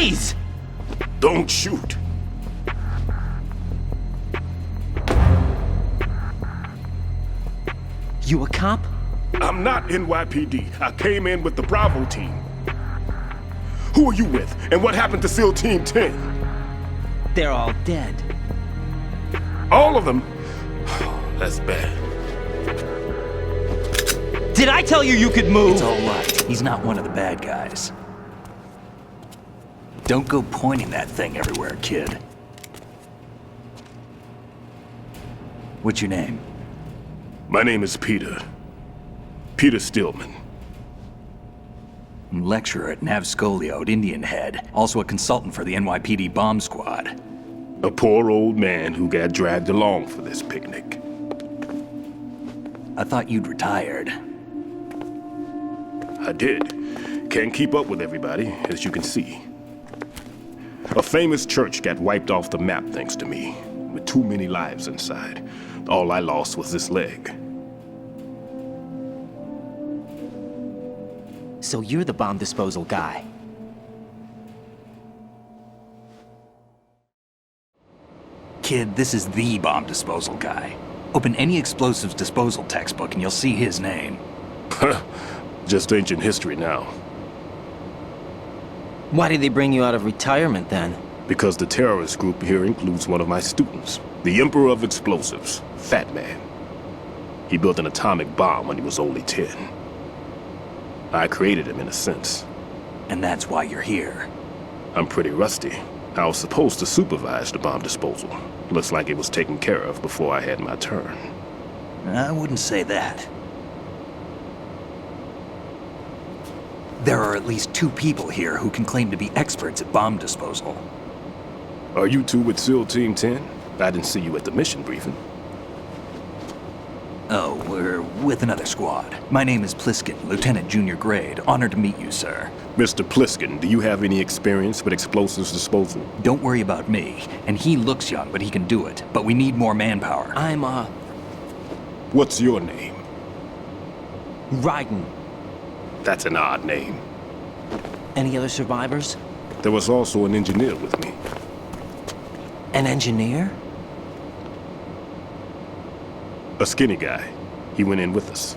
Please! Don't shoot. You a cop? I'm not NYPD. I came in with the Bravo team. Who are you with? And what happened to SEAL Team 10? They're all dead. All of them? That's bad. Did I tell you you could move? It's all right. He's not one of the bad guys. Don't go pointing that thing everywhere, kid. What's your name? My name is Peter. Peter Stillman. Lecturer at Navscolio at Indian Head. Also a consultant for the NYPD bomb squad. A poor old man who got dragged along for this picnic. I thought you'd retired. I did. Can't keep up with everybody, as you can see. A famous church got wiped off the map thanks to me, with too many lives inside. All I lost was this leg. So you're the bomb disposal guy. Kid, this is the bomb disposal guy. Open any explosives disposal textbook and you'll see his name. Just ancient history now. Why did they bring you out of retirement then? Because the terrorist group here includes one of my students, the Emperor of Explosives, Fat Man. He built an atomic bomb when he was only 10. I created him in a sense. And that's why you're here. I'm pretty rusty. I was supposed to supervise the bomb disposal. Looks like it was taken care of before I had my turn. I wouldn't say that. There are at least 2 people here who can claim to be experts at bomb disposal. Are you two with SEAL Team 10? I didn't see you at the mission briefing. Oh, we're with another squad. My name is Pliskin, Lieutenant Junior Grade. Honored to meet you, sir. Mr. Pliskin, do you have any experience with explosives disposal? Don't worry about me. And he looks young, but he can do it. But we need more manpower. I'm, What's your name? Raiden. That's an odd name. Any other survivors? There was also an engineer with me. An engineer? A skinny guy. He went in with us.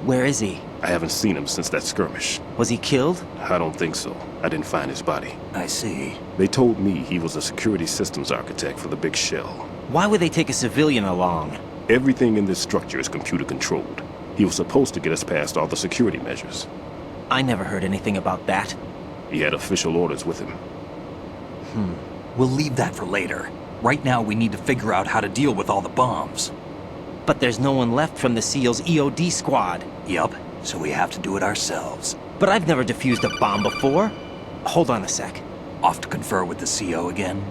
Where is he? I haven't seen him since that skirmish. Was he killed? I don't think so. I didn't find his body. I see. They told me he was a security systems architect for the big shell. Why would they take a civilian along? Everything in this structure is computer controlled. He was supposed to get us past all the security measures. I never heard anything about that. He had official orders with him. We'll leave that for later. Right now, we need to figure out how to deal with all the bombs. But there's no one left from the SEAL's EOD squad. Yup, so we have to do it ourselves. But I've never defused a bomb before. Hold on a sec. Off to confer with the CO again?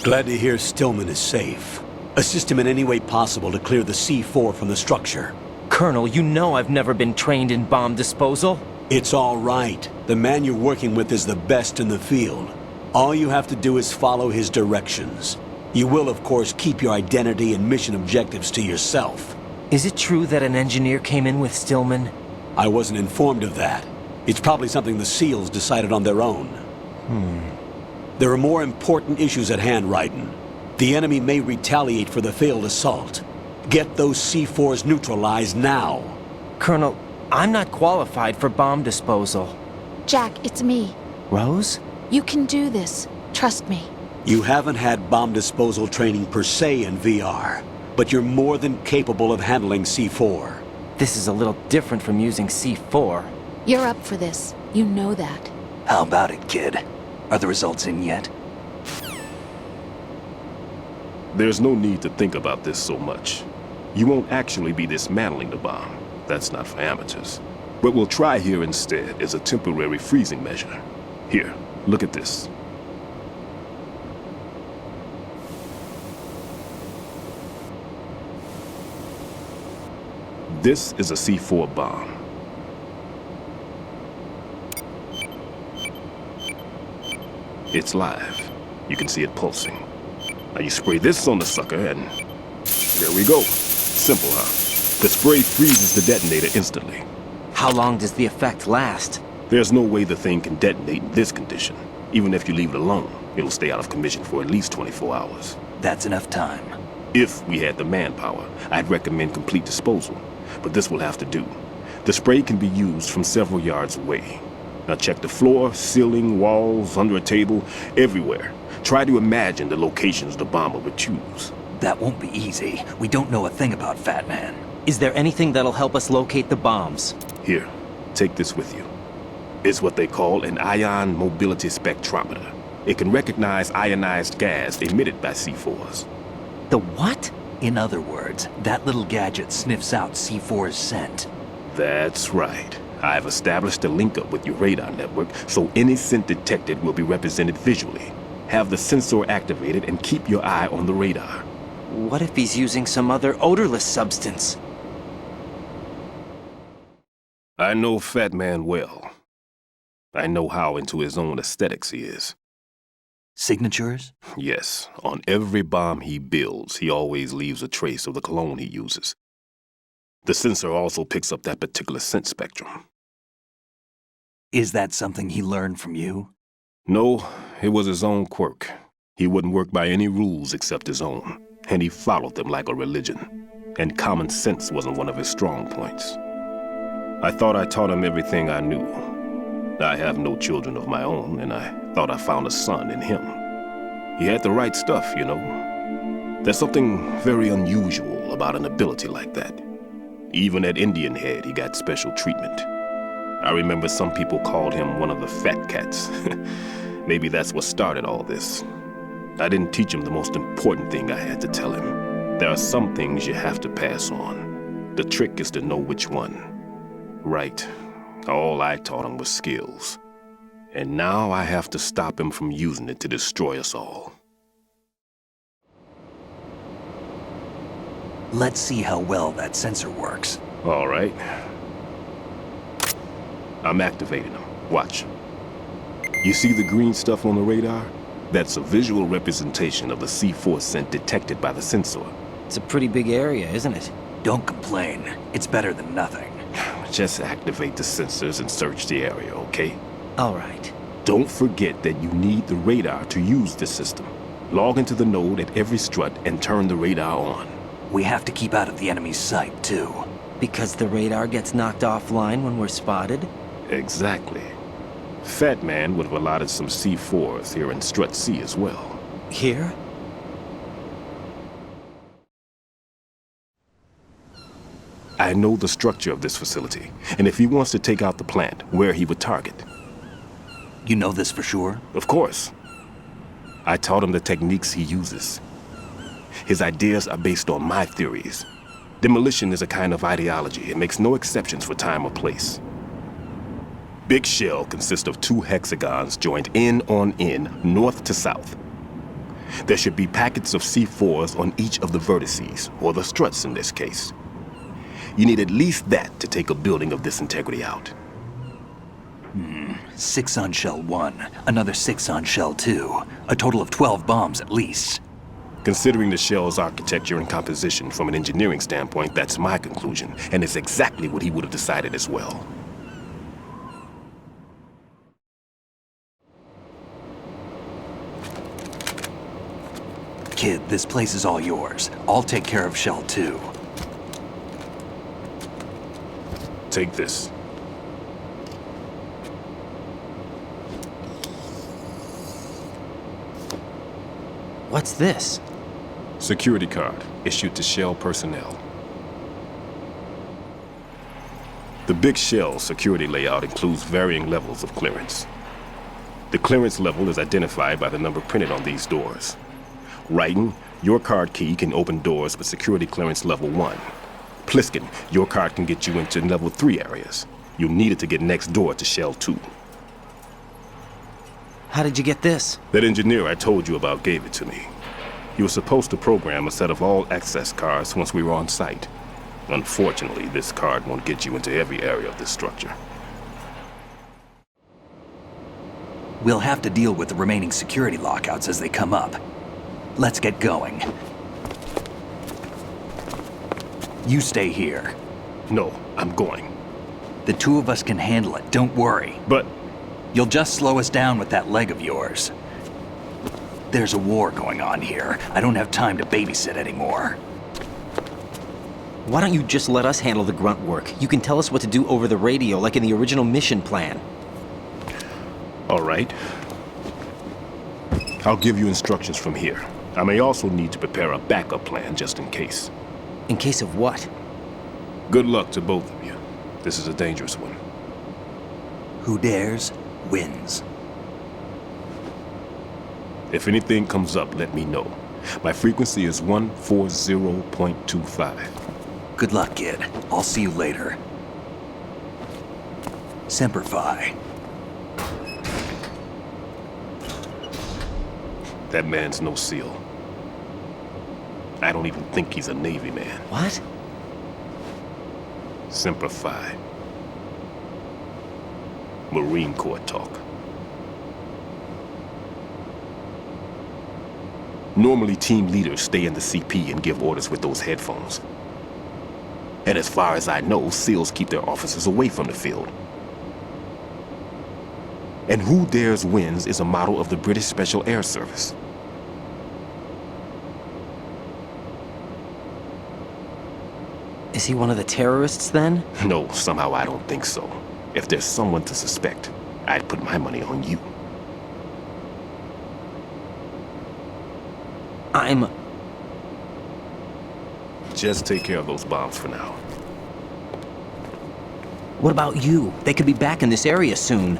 Glad to hear Stillman is safe. Assist him in any way possible to clear the C4 from the structure. Colonel, you know I've never been trained in bomb disposal. It's all right. The man you're working with is the best in the field. All you have to do is follow his directions. You will, of course, keep your identity and mission objectives to yourself. Is it true that an engineer came in with Stillman? I wasn't informed of that. It's probably something the SEALs decided on their own. There are more important issues at hand, Raiden. The enemy may retaliate for the failed assault. Get those C4s neutralized now. Colonel, I'm not qualified for bomb disposal. Jack, it's me. Rose? You can do this. Trust me. You haven't had bomb disposal training per se in VR, but you're more than capable of handling C4. This is a little different from using C4. You're up for this. You know that. How about it, kid? Are the results in yet? There's no need to think about this so much. You won't actually be dismantling the bomb. That's not for amateurs. What we'll try here instead is a temporary freezing measure. Here, look at this. This is a C4 bomb. It's live. You can see it pulsing. Now you spray this on the sucker and there we go. Simple, huh? The spray freezes the detonator instantly. How long does the effect last? There's no way the thing can detonate in this condition. Even if you leave it alone, it'll stay out of commission for at least 24 hours. That's enough time. If we had the manpower, I'd recommend complete disposal. But this will have to do. The spray can be used from several yards away. Now check the floor, ceiling, walls, under a table, everywhere. Try to imagine the locations the bomber would choose. That won't be easy. We don't know a thing about Fat Man. Is there anything that'll help us locate the bombs? Here, take this with you. It's what they call an ion mobility spectrometer. It can recognize ionized gas emitted by C4s. The what? In other words, that little gadget sniffs out C4's scent. That's right. I've established a link-up with your radar network, so any scent detected will be represented visually. Have the sensor activated and keep your eye on the radar. What if he's using some other odorless substance? I know Fat Man well. I know how into his own aesthetics he is. Signatures? Yes, on every bomb he builds, he always leaves a trace of the cologne he uses. The sensor also picks up that particular scent spectrum. Is that something he learned from you? No, it was his own quirk. He wouldn't work by any rules except his own, and he followed them like a religion. And common sense wasn't one of his strong points. I thought I taught him everything I knew. I have no children of my own, and I thought I found a son in him. He had the right stuff, you know. There's something very unusual about an ability like that. Even at Indian Head, he got special treatment. I remember some people called him one of the fat cats. Maybe that's what started all this. I didn't teach him the most important thing I had to tell him. There are some things you have to pass on. The trick is to know which one. Right. All I taught him was skills. And now I have to stop him from using it to destroy us all. Let's see how well that sensor works. All right. I'm activating them. Watch. You see the green stuff on the radar? That's a visual representation of the C4 scent detected by the sensor. It's a pretty big area, isn't it? Don't complain. It's better than nothing. Just activate the sensors and search the area, okay? All right. Don't forget that you need the radar to use the system. Log into the node at every strut and turn the radar on. We have to keep out of the enemy's sight, too. Because the radar gets knocked offline when we're spotted? Exactly. Fat Man would have allotted some C4s here in Strut C as well. Here? I know the structure of this facility, and if he wants to take out the plant, where he would target. You know this for sure? Of course. I taught him the techniques he uses. His ideas are based on my theories. Demolition is a kind of ideology. It makes no exceptions for time or place. Big shell consists of 2 hexagons joined end on end, north to south. There should be packets of C4s on each of the vertices, or the struts in this case. You need at least that to take a building of this integrity out. 6 on shell 1, another 6 on shell 2. A total of 12 bombs at least. Considering the shell's architecture and composition from an engineering standpoint, that's my conclusion, and it's exactly what he would have decided as well. Kid, this place is all yours. I'll take care of shell 2. Take this. What's this? Security card issued to Shell personnel. The Big Shell security layout includes varying levels of clearance. The clearance level is identified by the number printed on these doors. Raiden, your card key can open doors with security clearance level 1. Pliskin, your card can get you into level 3 areas. You'll need it to get next door to Shell 2. How did you get this? That engineer I told you about gave it to me. He was supposed to program a set of all access cards once we were on site. Unfortunately, this card won't get you into every area of this structure. We'll have to deal with the remaining security lockouts as they come up. Let's get going. You stay here. No, I'm going. The two of us can handle it, don't worry. But You'll just slow us down with that leg of yours. There's a war going on here. I don't have time to babysit anymore. Why don't you just let us handle the grunt work? You can tell us what to do over the radio, like in the original mission plan. all right. I'll give you instructions from here. I may also need to prepare a backup plan just in case. In case of what? Good luck to both of you. This is a dangerous one. Who dares, wins. If anything comes up, let me know. My frequency is 140.25. Good luck, kid. I'll see you later. Semper Fi. That man's no SEAL. I don't even think he's a Navy man. What? Semper Fi. Marine Corps talk. Normally, team leaders stay in the CP and give orders with those headphones. And as far as I know, SEALs keep their officers away from the field. And Who Dares Wins is a motto of the British Special Air Service. Is he one of the terrorists then? No, somehow I don't think so. If there's someone to suspect, I'd put my money on you. Just take care of those bombs for now. What about you? They could be back in this area soon.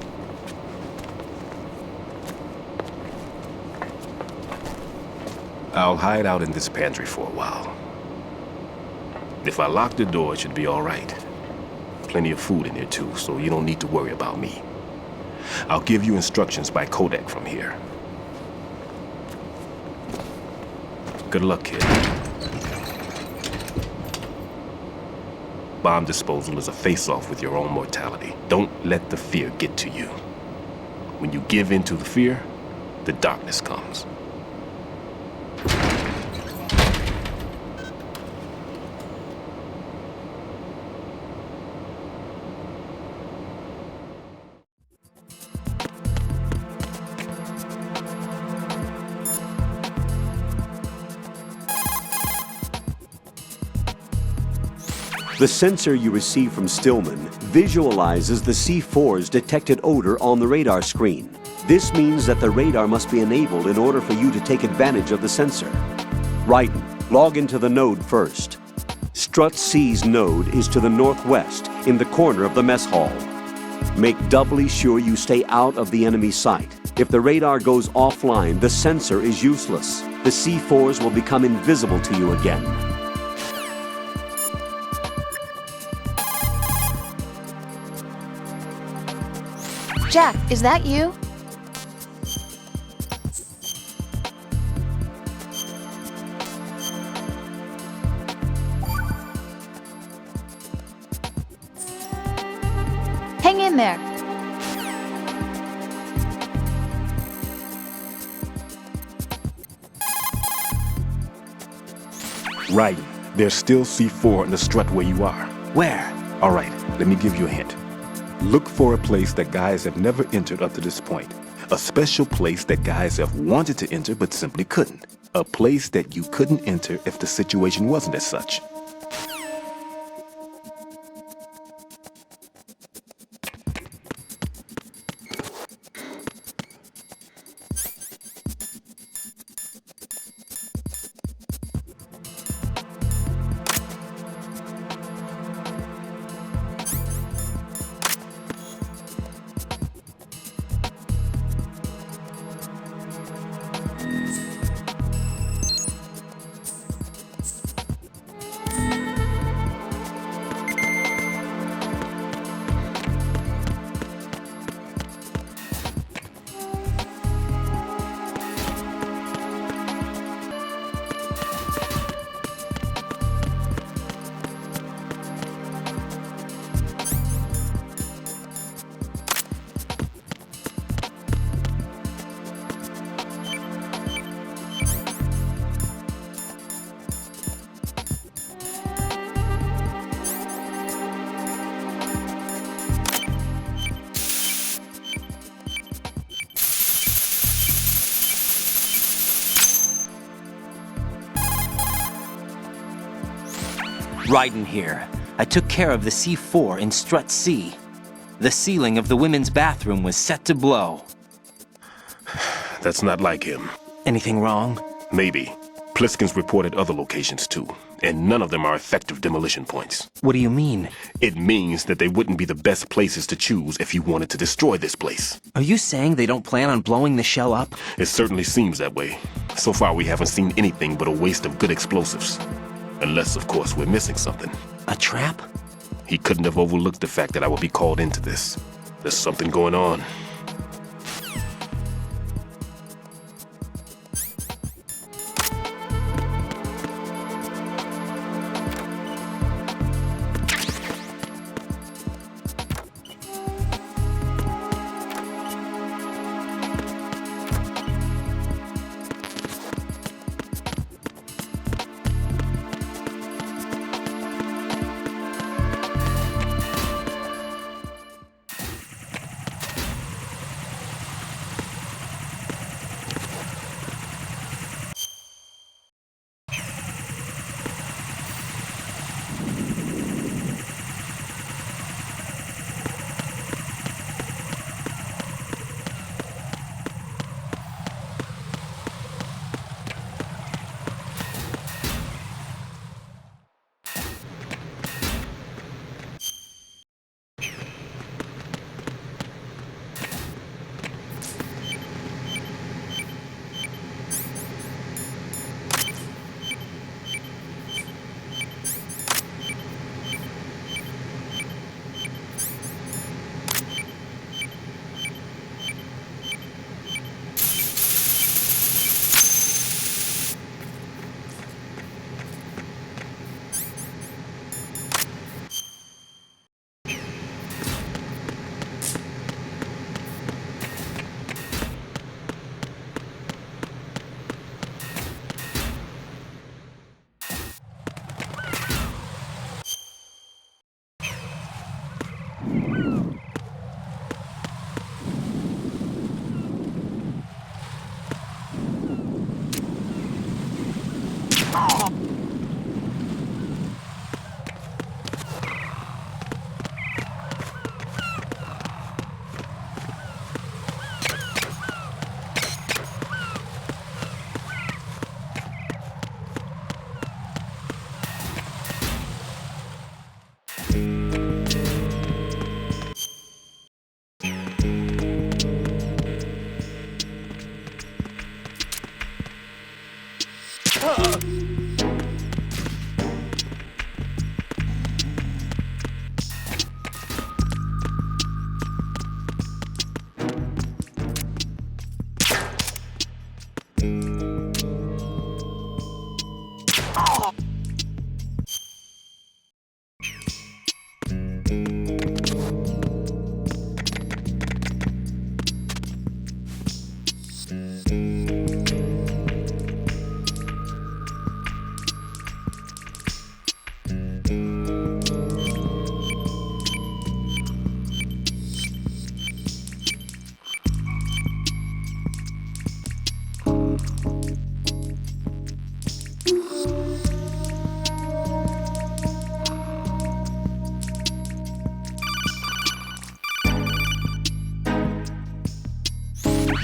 I'll hide out in this pantry for a while. If I lock the door, it should be all right. Plenty of food in here too, so you don't need to worry about me. I'll give you instructions by codec from here. Good luck, kid. Bomb disposal is a face-off with your own mortality. Don't let the fear get to you. When you give in to the fear, the darkness comes. The sensor you receive from Stillman visualizes the C4's detected odor on the radar screen. This means that the radar must be enabled in order for you to take advantage of the sensor. Raiden, log into the node first. Strut C's node is to the northwest, in the corner of the mess hall. Make doubly sure you stay out of the enemy sight. If the radar goes offline, the sensor is useless. The C4s will become invisible to you again. Jack, is that you? Hang in there. Right. There's still C4 in the strut where you are. Where? All right, let me give you a hint. Look for a place that guys have never entered up to this point. A special place that guys have wanted to enter but simply couldn't. A place that you couldn't enter if the situation wasn't as such. Raiden here. I took care of the C4 in strut C. The ceiling of the women's bathroom was set to blow. That's not like him. Anything wrong? Maybe. Pliskin's reported other locations too, and none of them are effective demolition points. What do you mean? It means that they wouldn't be the best places to choose if you wanted to destroy this place. Are you saying they don't plan on blowing the shell up? It certainly seems that way. So far we haven't seen anything but a waste of good explosives. Unless, of course, we're missing something. A trap? He couldn't have overlooked the fact that I would be called into this. There's something going on.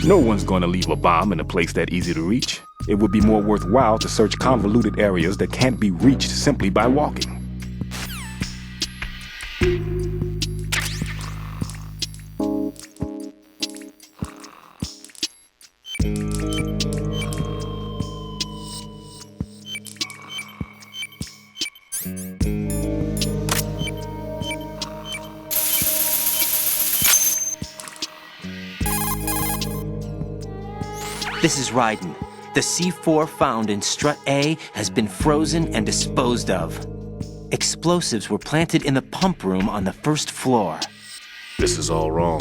No one's going to leave a bomb in a place that easy to reach. It would be more worthwhile to search convoluted areas that can't be reached simply by walking. This is Raiden. The C4 found in strut A has been frozen and disposed of. Explosives were planted in the pump room on the first floor. This is all wrong.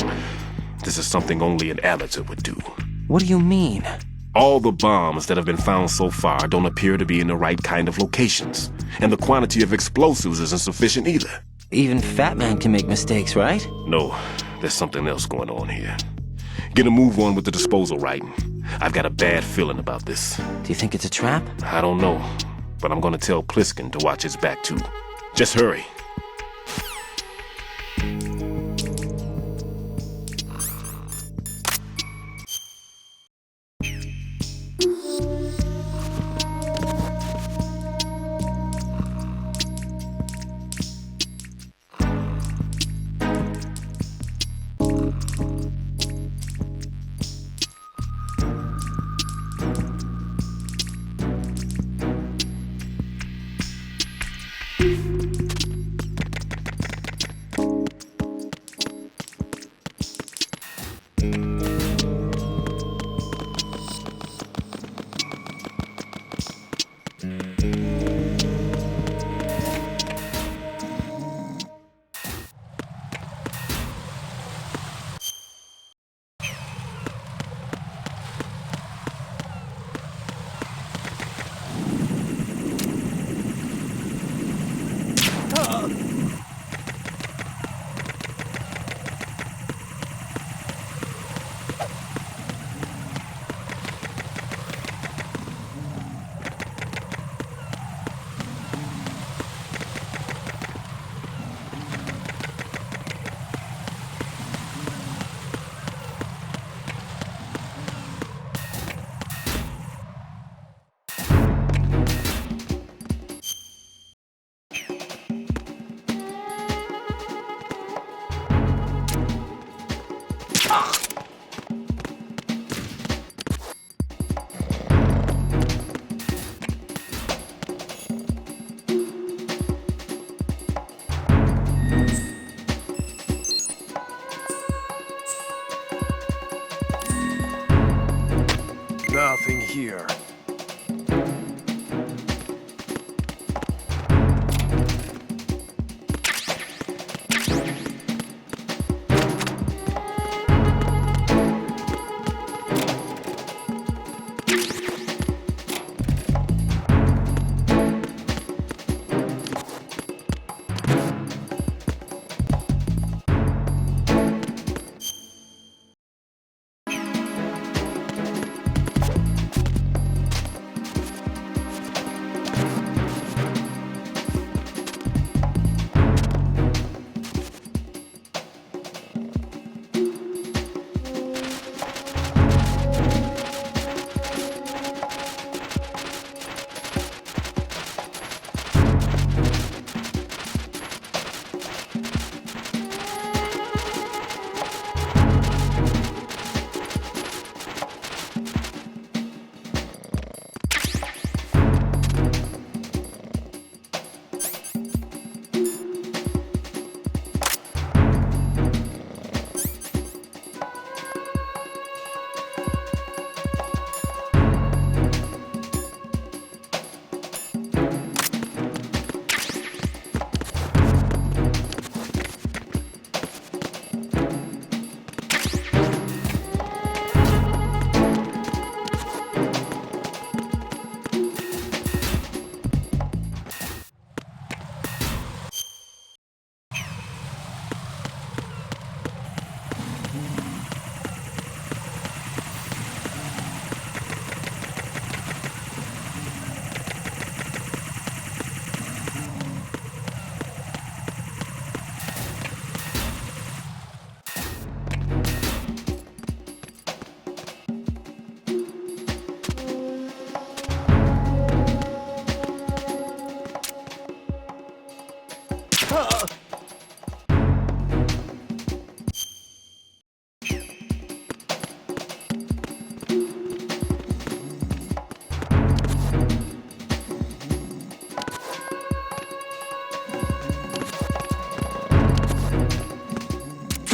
This is something only an amateur would do. What do you mean? All the bombs that have been found so far don't appear to be in the right kind of locations. And the quantity of explosives isn't sufficient either. Even Fat Man can make mistakes, right? No, there's something else going on here. Get a move on with the disposal, Raiden. I've got a bad feeling about this. Do you think it's a trap? I don't know, but I'm gonna tell Pliskin to watch his back too. Just hurry. Nothing here.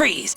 Freeze!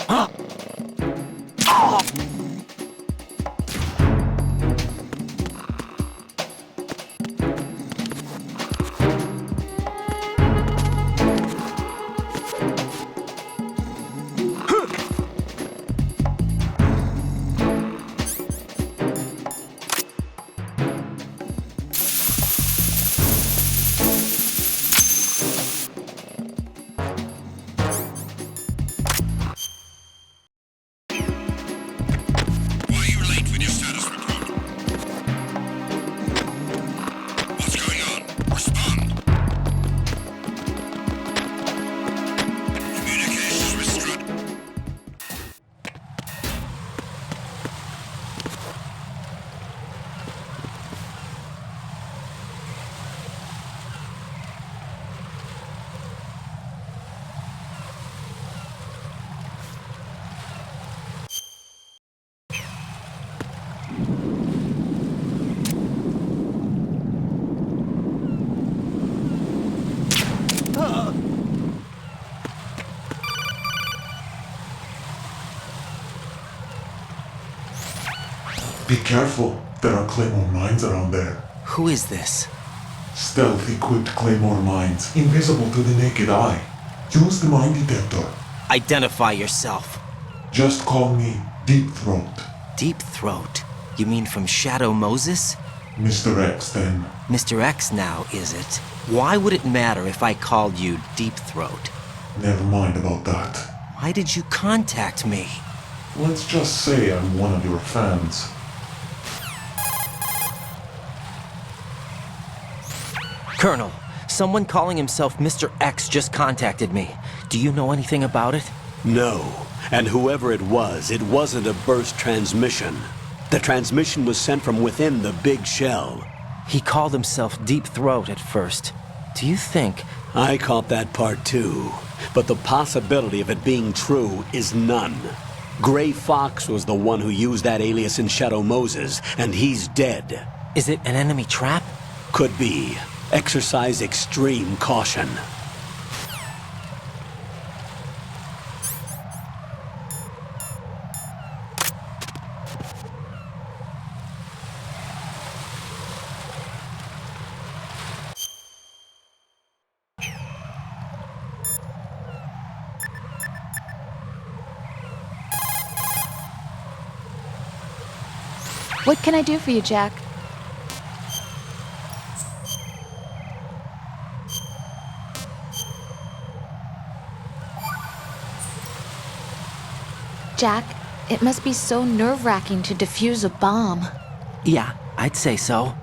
Be careful. There are Claymore mines around there. Who is this? Stealth-equipped Claymore mines, invisible to the naked eye. Use the mine detector. Identify yourself. Just call me Deep Throat. Deep Throat? You mean from Shadow Moses? Mr. X, then. Mr. X now, is it? Why would it matter if I called you Deep Throat? Never mind about that. Why did you contact me? Let's just say I'm one of your fans. Colonel, someone calling himself Mr. X just contacted me. Do you know anything about it? No. And whoever it wasn't a burst transmission. The transmission was sent from within the big shell. He called himself Deep Throat at first. Do you think... I caught that part too. But the possibility of it being true is none. Gray Fox was the one who used that alias in Shadow Moses, and he's dead. Is it an enemy trap? Could be. Exercise extreme caution. What can I do for you, Jack? Jack, it must be so nerve-wracking to defuse a bomb. Yeah, I'd say so.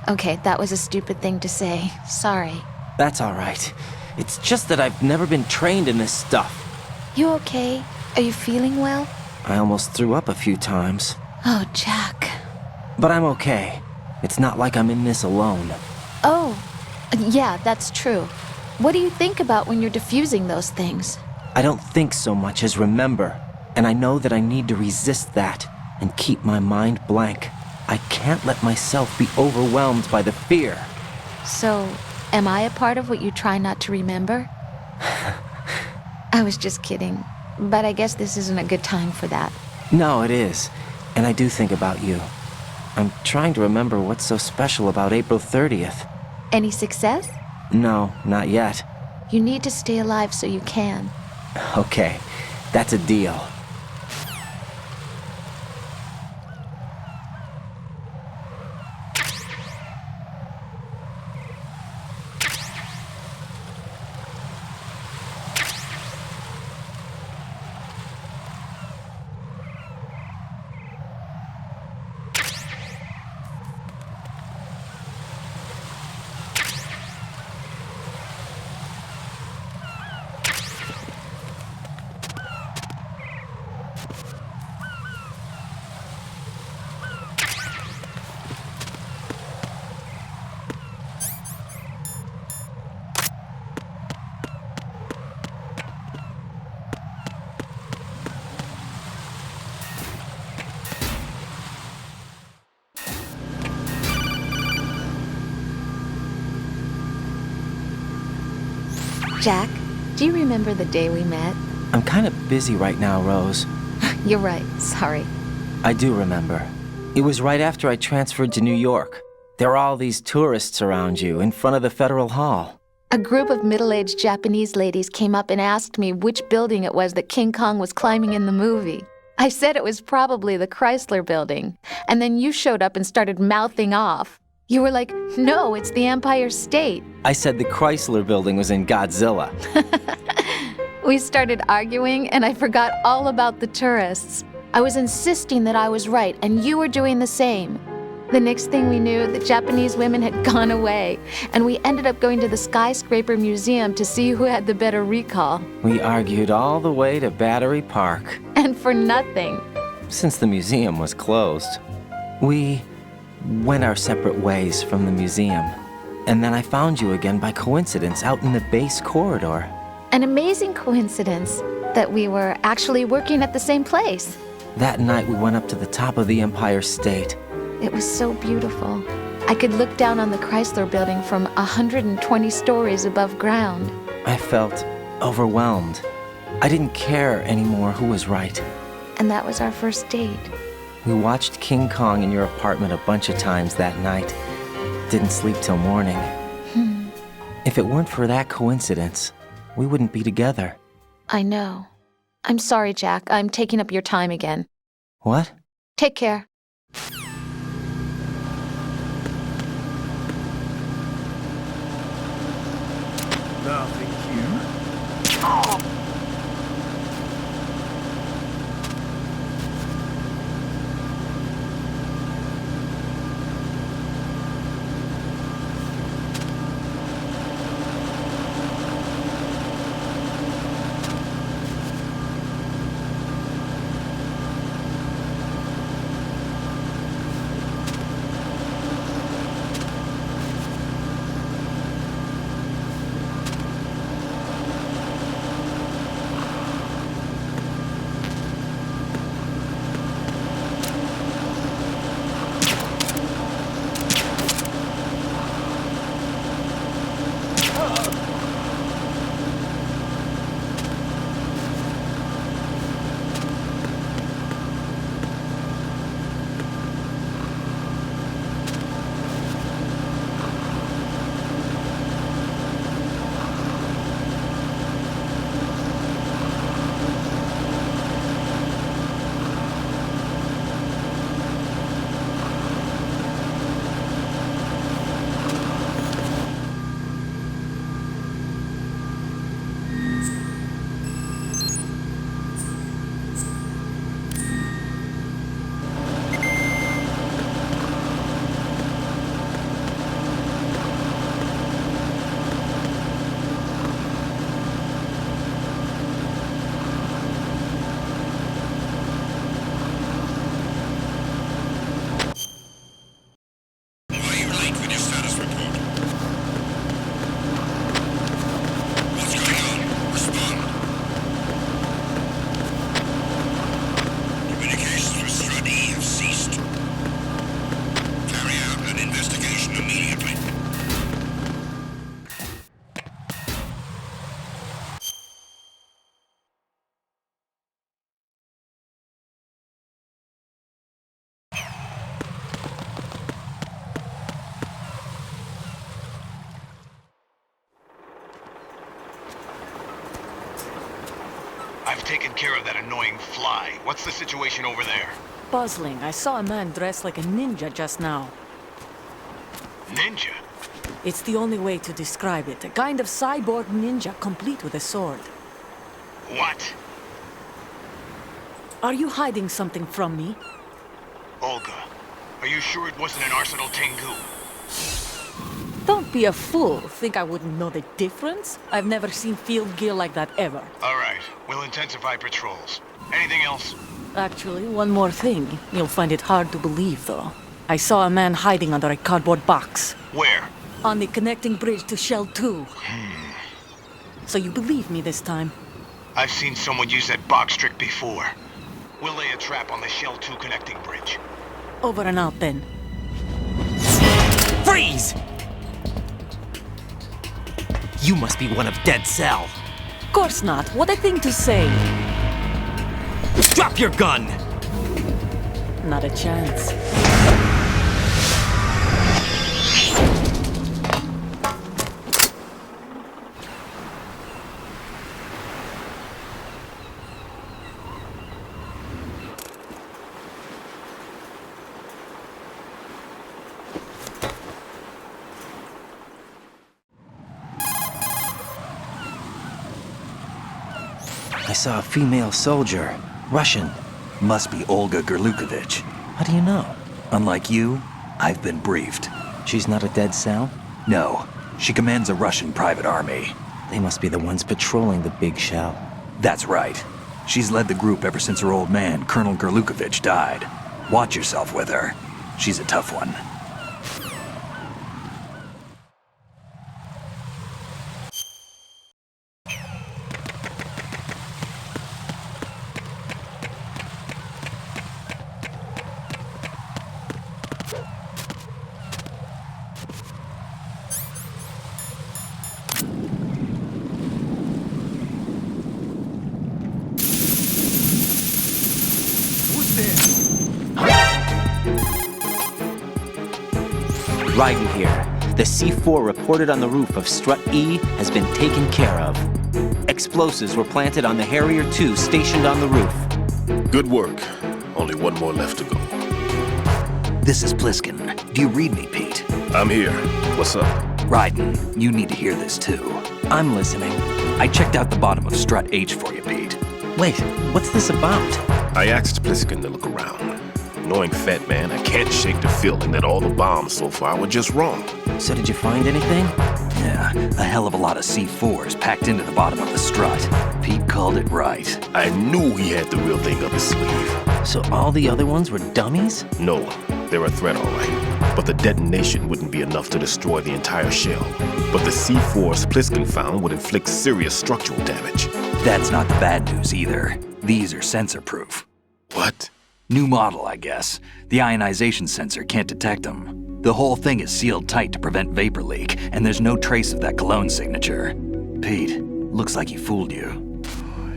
Okay, that was a stupid thing to say. Sorry. That's all right. It's just that I've never been trained in this stuff. You okay? Are you feeling well? I almost threw up a few times. Oh, Jack. But I'm okay. It's not like I'm in this alone. Oh, yeah, that's true. What do you think about when you're defusing those things? I don't think so much as remember. And I know that I need to resist that and keep my mind blank. I can't let myself be overwhelmed by the fear. So, am I a part of what you try not to remember? I was just kidding. But I guess this isn't a good time for that. No, it is. And I do think about you. I'm trying to remember what's so special about April 30th. Any success? No, not yet. You need to stay alive so you can. Okay, that's a deal. Jack, do you remember the day we met? I'm kind of busy right now, Rose. You're right, sorry. I do remember. It was right after I transferred to New York. There were all these tourists around you in front of the Federal Hall. A group of middle-aged Japanese ladies came up and asked me which building it was that King Kong was climbing in the movie. I said it was probably the Chrysler Building, and then you showed up and started mouthing off. You were like, no, it's the Empire State. I said the Chrysler Building was in Godzilla. We started arguing, and I forgot all about the tourists. I was insisting that I was right, and you were doing the same. The next thing we knew, the Japanese women had gone away, and we ended up going to the Skyscraper Museum to see who had the better recall. We argued all the way to Battery Park. And for nothing. Since the museum was closed. We went our separate ways from the museum. And then I found you again by coincidence out in the base corridor. An amazing coincidence that we were actually working at the same place. That night we went up to the top of the Empire State. It was so beautiful. I could look down on the Chrysler Building from 120 stories above ground. I felt overwhelmed. I didn't care anymore who was right. And that was our first date. We watched King Kong in your apartment a bunch of times that night. Didn't sleep till morning. If it weren't for that coincidence, we wouldn't be together. I know. I'm sorry, Jack. I'm taking up your time again. What? Take care. Nothing here. I've taken care of that annoying fly. What's the situation over there? Puzzling. I saw a man dressed like a ninja just now. Ninja? It's the only way to describe it. A kind of cyborg ninja complete with a sword. What? Are you hiding something from me? Olga, are you sure it wasn't an Arsenal Tengu? Don't be a fool. Think I wouldn't know the difference? I've never seen field gear like that ever. All right, we'll intensify patrols. Anything else? Actually, one more thing. You'll find it hard to believe, though. I saw a man hiding under a cardboard box. Where? On the connecting bridge to Shell 2. So you believe me this time? I've seen someone use that box trick before. We'll lay a trap on the Shell 2 connecting bridge. Over and out, then. Freeze! You must be one of Dead Cell. Of course not. What a thing to say. Drop your gun! Not a chance. I saw a female soldier. Russian. Must be Olga Gerlukovich. How do you know? Unlike you, I've been briefed. She's not a Dead Cell? No, she commands a Russian private army. They must be the ones patrolling the big shell. That's right. She's led the group ever since her old man, Colonel Gerlukovich, died. Watch yourself with her. She's a tough one. Who's there? Raiden here. The C4 reported on the roof of Strut E has been taken care of. Explosives were planted on the Harrier 2 stationed on the roof. Good work. Only one more left to go. This is Pliskin. Do you read me, Pete? I'm here. What's up? Raiden, you need to hear this too. I'm listening. I checked out the bottom of Strut H for you, Pete. Wait, what's this about? I asked Pliskin to look around. Knowing Fat Man, I can't shake the feeling that all the bombs so far were just wrong. So did you find anything? Yeah, a hell of a lot of C4s packed into the bottom of the strut. Pete called it right. I knew he had the real thing up his sleeve. So all the other ones were dummies? No, they're a threat, all right. But the detonation wouldn't be enough to destroy the entire shell. But the C4s Pliskin found would inflict serious structural damage. That's not the bad news either. These are sensor-proof. What? New model, I guess. The ionization sensor can't detect them. The whole thing is sealed tight to prevent vapor leak, and there's no trace of that cologne signature. Pete, looks like he fooled you.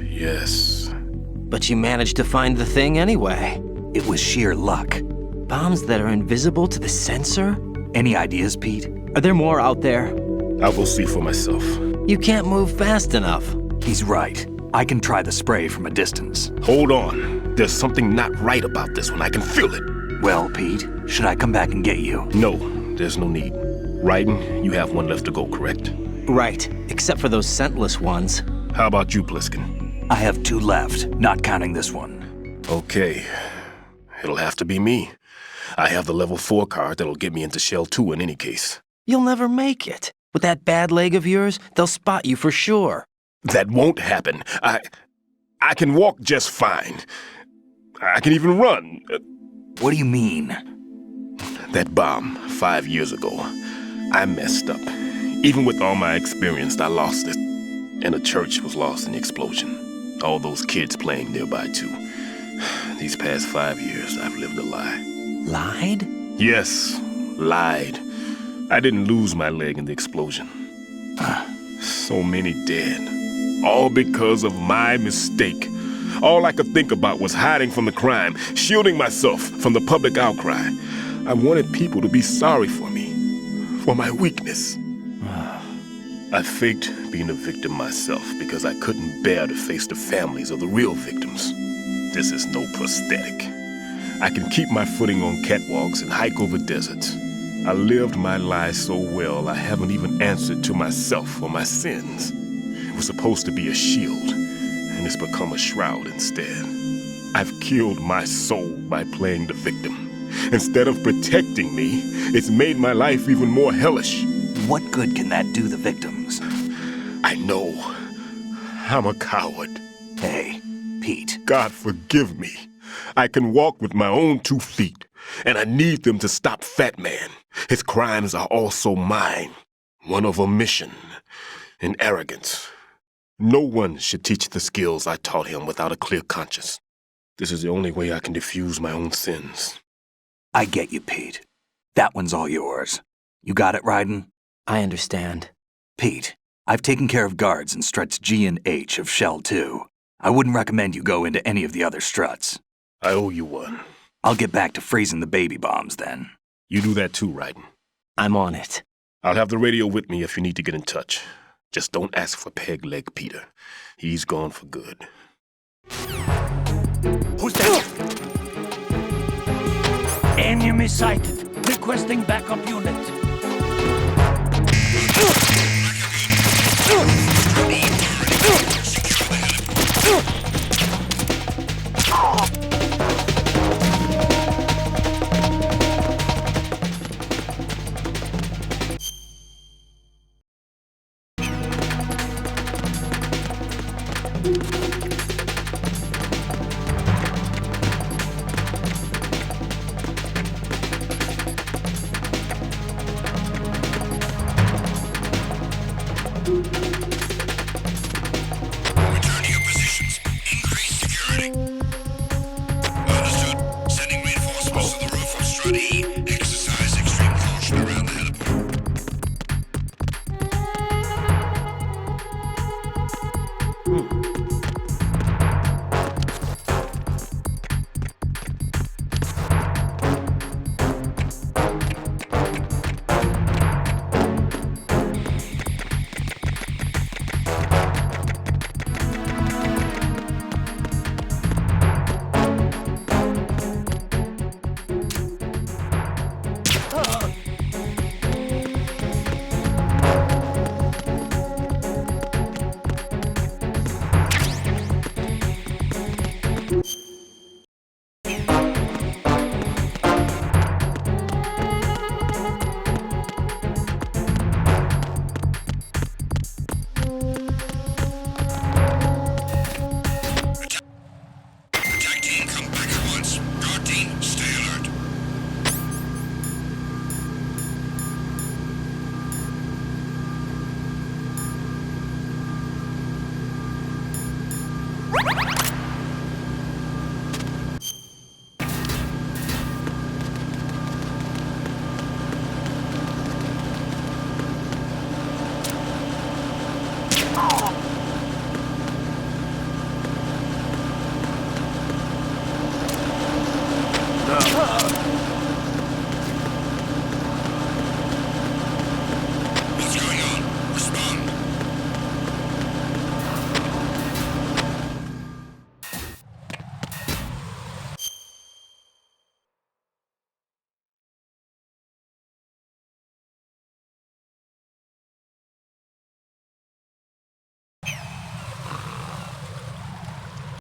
Yes. But you managed to find the thing anyway. It was sheer luck. Bombs that are invisible to the sensor? Any ideas, Pete? Are there more out there? I'll go see for myself. You can't move fast enough. He's right. I can try the spray from a distance. Hold on. There's something not right about this one. I can feel it. Well, Pete, should I come back and get you? No, there's no need. Raiden, you have one left to go, correct? Right, except for those scentless ones. How about you, Pliskin? I have 2 left, not counting this one. Okay. It'll have to be me. I have the level 4 card that'll get me into Shell 2 in any case. You'll never make it. With that bad leg of yours, they'll spot you for sure. That won't happen. I can walk just fine. I can even run. What do you mean? That bomb 5 years ago, I messed up. Even with all my experience, I lost it. And the church was lost in the explosion. All those kids playing nearby, too. These past 5 years, I've lived a lie. Lied? Yes, lied. I didn't lose my leg in the explosion. So many dead. All because of my mistake. All I could think about was hiding from the crime, shielding myself from the public outcry. I wanted people to be sorry for me, for my weakness. I faked being a victim myself because I couldn't bear to face the families of the real victims. This is no prosthetic. I can keep my footing on catwalks and hike over deserts. I lived my lie so well I haven't even answered to myself for my sins. It was supposed to be a shield, and it's become a shroud instead. I've killed my soul by playing the victim. Instead of protecting me, it's made my life even more hellish. What good can that do the victims? I know. I'm a coward. Hey, Pete. God forgive me. I can walk with my own 2 feet, and I need them to stop Fat Man. His crimes are also mine. One of omission and arrogance. No one should teach the skills I taught him without a clear conscience. This is the only way I can diffuse my own sins. I get you, Pete. That one's all yours. You got it, Raiden? I understand. Pete, I've taken care of guards in struts G and H of Shell 2. I wouldn't recommend you go into any of the other struts. I owe you one. I'll get back to freezing the baby bombs then. You do that too, Raiden. I'm on it. I'll have the radio with me if you need to get in touch. Just don't ask for Peg Leg Peter. He's gone for good. Who's that? Enemy sighted. Requesting backup unit.